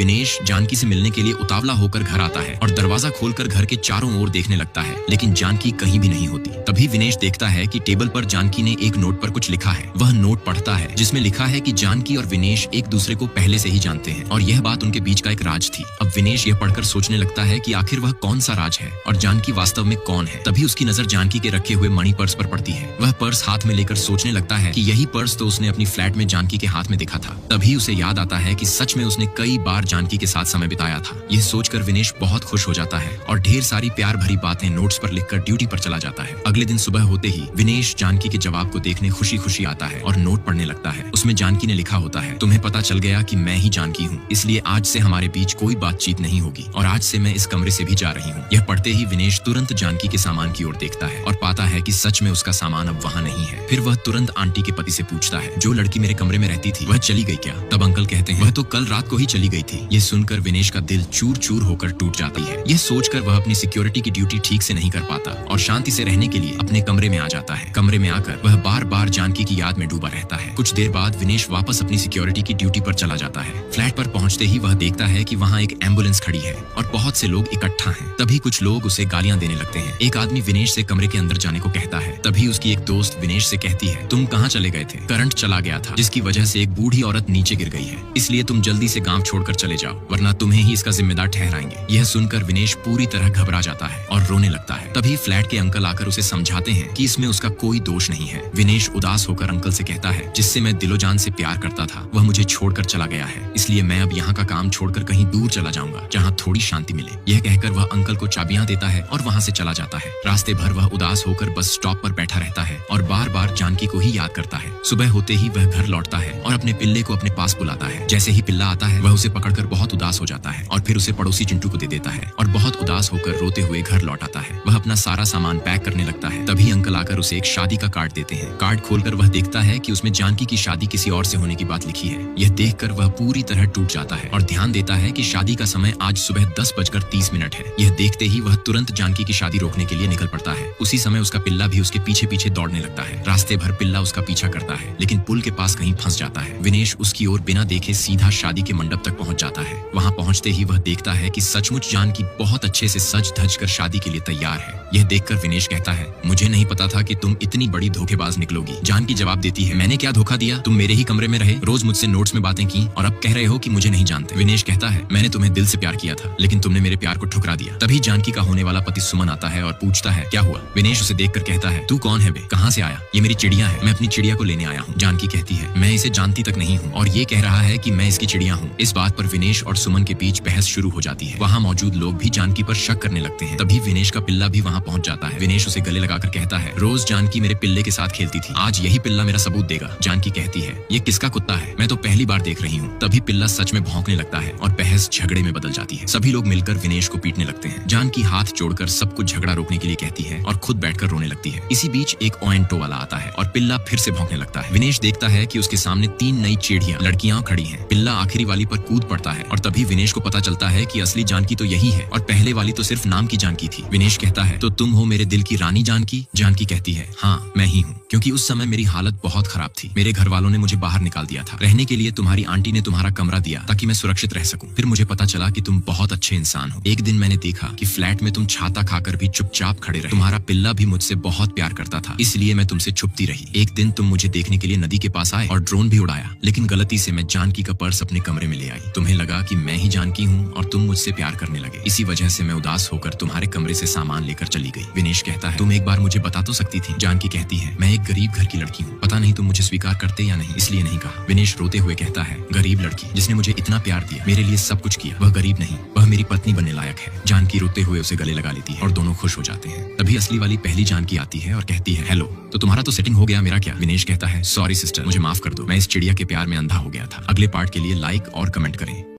विनेश जानकी से मिलने के लिए उतावला होकर घर आता है और दरवाजा खोलकर घर के चारों ओर देखने लगता है, लेकिन जानकी कहीं भी नहीं होती। तभी विनेश देखता है कि टेबल पर जानकी ने एक नोट पर कुछ लिखा है। वह नोट पढ़ता है जिसमें लिखा है कि जानकी और विनेश एक दूसरे को पहले से ही जानते हैं और यह बात उनके बीच का एक राज थी। अब विनेश यह पढ़कर सोचने लगता है कि आखिर वह कौन सा राज है और जानकी वास्तव में कौन है। तभी उसकी नजर जानकी के रखे हुए मणि पर्स पर पड़ती है। वह पर्स हाथ में लेकर सोचने लगता है कि यही पर्स तो उसने अपनी फ्लैट में जानकी के हाथ में देखा था। तभी उसे याद आता है कि सच में उसने कई बार जानकी के साथ समय बिताया था। यह सोचकर विनेश बहुत खुश हो जाता है और ढेर सारी प्यार भरी बातें नोट्स पर लिखकर ड्यूटी पर चला जाता है। अगले दिन सुबह होते ही विनेश जानकी के जवाब को देखने खुशी खुशी आता है और नोट पढ़ने लगता है। उसमें जानकी ने लिखा होता है, तुम्हें पता चल गया कि मैं ही जानकी हूँ, इसलिए आज से हमारे बीच कोई बातचीत नहीं होगी और आज से मैं इस कमरे से भी जा रही हूँ। यह पढ़ते ही विनेश तुरंत जानकी के सामान की ओर देखता है और पाता है कि सच में उसका सामान अब वहाँ नहीं है। फिर वह तुरंत आंटी के पति से पूछता है, जो लड़की मेरे कमरे में रहती थी वह चली गई क्या? तब अंकल कहते हैं, वह तो कल रात को ही चली गई थी। ये सुनकर विनेश का दिल चूर चूर होकर टूट जाती है। यह सोचकर वह अपनी सिक्योरिटी की ड्यूटी ठीक से नहीं कर पाता और शांति से रहने के लिए अपने कमरे में आ जाता है। कमरे में आकर वह बार बार जानकी की याद में डूबा रहता है। कुछ देर बाद विनेश वापस अपनी सिक्योरिटी की ड्यूटी पर चला जाता है। फ्लैट पर पहुंचते ही वह देखता है कि वहाँ एक एम्बुलेंस खड़ी है और बहुत से लोग इकट्ठा हैं। तभी कुछ लोग उसे गालियां देने लगते हैं। एक आदमी विनेश से कमरे के अंदर जाने को कहता है। तभी उसकी एक दोस्त विनेश से कहती है, तुम कहाँ चले गए थे? करंट चला गया था जिसकी वजह से एक बूढ़ी औरत नीचे गिर गई है, इसलिए तुम जल्दी से गांव छोड़कर चले जाओ वरना तुम्हें ही इसका जिम्मेदार ठहराएंगे। यह सुनकर विनेश पूरी तरह घबरा जाता है और रोने लगता है। तभी फ्लैट के अंकल आकर उसे समझाते हैं कि इसमें उसका कोई दोष नहीं है। विनेश उदास होकर अंकल से कहता है, जिससे मैं दिलोजान से प्यार करता था वह मुझे छोड़कर चला गया है, इसलिए मैं अब यहाँ का काम छोड़कर कहीं दूर चला जाऊंगा जहाँ थोड़ी शांति मिले। यह कहकर वह अंकल को चाबियां देता है और वहाँ से चला जाता है। रास्ते भर वह उदास होकर बस स्टॉप पर बैठा रहता है और बार बार जानकी को ही याद करता है। सुबह होते ही वह घर लौटता है और अपने पिल्ले को अपने पास बुलाता है। जैसे ही पिल्ला आता है वह उसे पकड़कर बहुत उदास हो जाता है और फिर उसे पड़ोसी चिंटू को दे देता है और बहुत उदास होकर रोते हुए घर लौट आता है। वह अपना सारा सामान पैक करने लगता है। तभी अंकल आकर उसे एक शादी का कार्ड देते हैं। कार्ड खोलकर वह देखता है कि उसमें जानकी की शादी किसी और से होने की बात लिखी है। यह देखकर वह पूरी तरह टूट जाता है और ध्यान देता है कि शादी का समय आज सुबह 10:30 है। यह देखते ही वह तुरंत जानकी की शादी रोकने के लिए निकल पड़ता है। उसी समय उसका पिल्ला भी उसके पीछे पीछे दौड़ने लगता है। रास्ते भर पिल्ला उसका पीछा करता है लेकिन पुल के पास कहीं फंस जाता है। विनेश उसकी ओर बिना देखे सीधा शादी के मंडप तक पहुंच जाता है। वहां पहुंचते ही वह देखता है कि सचमुच जानकी बहुत अच्छे से सज धज कर शादी के लिए तैयार है। यह देखकर विनेश कहता है, मुझे नहीं पता था कि तुम इतनी बड़ी धोखेबाज निकलोगी। जानकी जवाब देती है, मैंने क्या धोखा दिया? तुम मेरे ही कमरे में रहे, रोज मुझसे नोट्स में बातें की और अब कह रहे हो कि मुझे नहीं जानते। विनेश कहता है, मैंने तुम्हें दिल से प्यार किया था लेकिन तुमने मेरे प्यार को ठुकरा दिया। तभी जानकी का होने वाला पति सुमन आता है और पूछता है, क्या हुआ? विनेश उसे देखकर कहता है, तू कौन है बे? कहाँ से आया? ये मेरी चिड़िया है, मैं अपनी चिड़िया को लेने आया हूँ। जानकी कहती है, मैं इसे जानती तक नहीं हूँ और ये कह रहा है कि मैं इसकी चिड़िया हूँ। इस बात पर विनेश और सुमन के बीच बहस शुरू हो जाती है। वहाँ मौजूद लोग भी जानकी पर शक करने लगते हैं। तभी विनेश का पिल्ला भी वहाँ पहुँच जाता है। विनेश उसे गले लगाकर कहता है, रोज जानकी मेरे पिल्ले के साथ खेलती थी, आज यही पिल्ला मेरा सबूत देगा। जानकी कहती है, ये किसका कुत्ता है? मैं तो पहली बार देख रही हूँ। तभी पिल्ला सच में भौंकने लगता है और बहस झगड़े में बदल जाती है। सभी लोग मिलकर विनेश को पीटने लगते हैं। जानकी हाथ जोड़कर सब कुछ झगड़ा रोकने के लिए कहती है और खुद बैठकर रोने लगती है। इसी बीच एक ओएंटो वाला आता है और पिल्ला फिर से भौंकने लगता है। विनेश देखता है कि उसके सामने 3 नई चिड़ियां लड़कियां खड़ी हैं। पिल्ला आखिरी वाली पर कूद पड़ता है और तभी विनेश को पता चलता है कि असली जानकी तो यही है और पहले वाली तो सिर्फ नाम की जानकी थी। विनेश कहता है, तो तुम हो मेरे दिल की रानी जानकी? जानकी कहती है, हाँ मैं ही हूँ, क्योंकि उस समय मेरी हालत बहुत खराब थी। मेरे घर वालों ने मुझे बाहर निकाल दिया था। रहने के लिए तुम्हारी आंटी ने तुम्हारा कमरा दिया ताकि मैं सुरक्षित रह सकूं। फिर मुझे पता चला कि तुम बहुत अच्छे इंसान हो। एक दिन मैंने देखा कि फ्लैट में तुम छाता खाकर भी चुपचाप खड़े रहे। तुम्हारा पिल्ला भी मुझसे बहुत प्यार करता था, इसलिए मैं तुमसे छुपती रही। एक दिन तुम मुझे देखने के लिए नदी के पास आए और ड्रोन भी उड़ाया, लेकिन गलती से मैं जानकी का पर्स अपने कमरे में ले आई। तुम्हें लगा कि मैं ही जानकी हूँ और तुम मुझसे प्यार करने लगे। इसी वजह से मैं उदास होकर तुम्हारे कमरे से सामान लेकर चली गई। विनेश कहता है, तुम एक बार मुझे बता तो सकती थी। जानकी कहती है, मैं एक गरीब घर की लड़की हूँ, पता नहीं तुम मुझे स्वीकार करते या नहीं, इसलिए नहीं कहा। विनेश रोते हुए कहता है, गरीब लड़की जिसने मुझे इतना प्यार दिया, मेरे लिए सब कुछ किया, वह गरीब नहीं, वह मेरी पत्नी बनने लायक है। जानकी रोते हुए उसे गले लगा लेती है और दोनों खुश हो जाते हैं। तभी असली वाली पहली जानकी आती है और कहती है, हेलो, तो तुम्हारा तो सेटिंग हो गया, मेरा क्या? विनेश कहता है, सॉरी सिस्टर, मुझे माफ कर दो, मैं इस चिड़िया के प्यार में अंधा हो गया था। अगले पार्ट के लिए लाइक और कमेंट करें।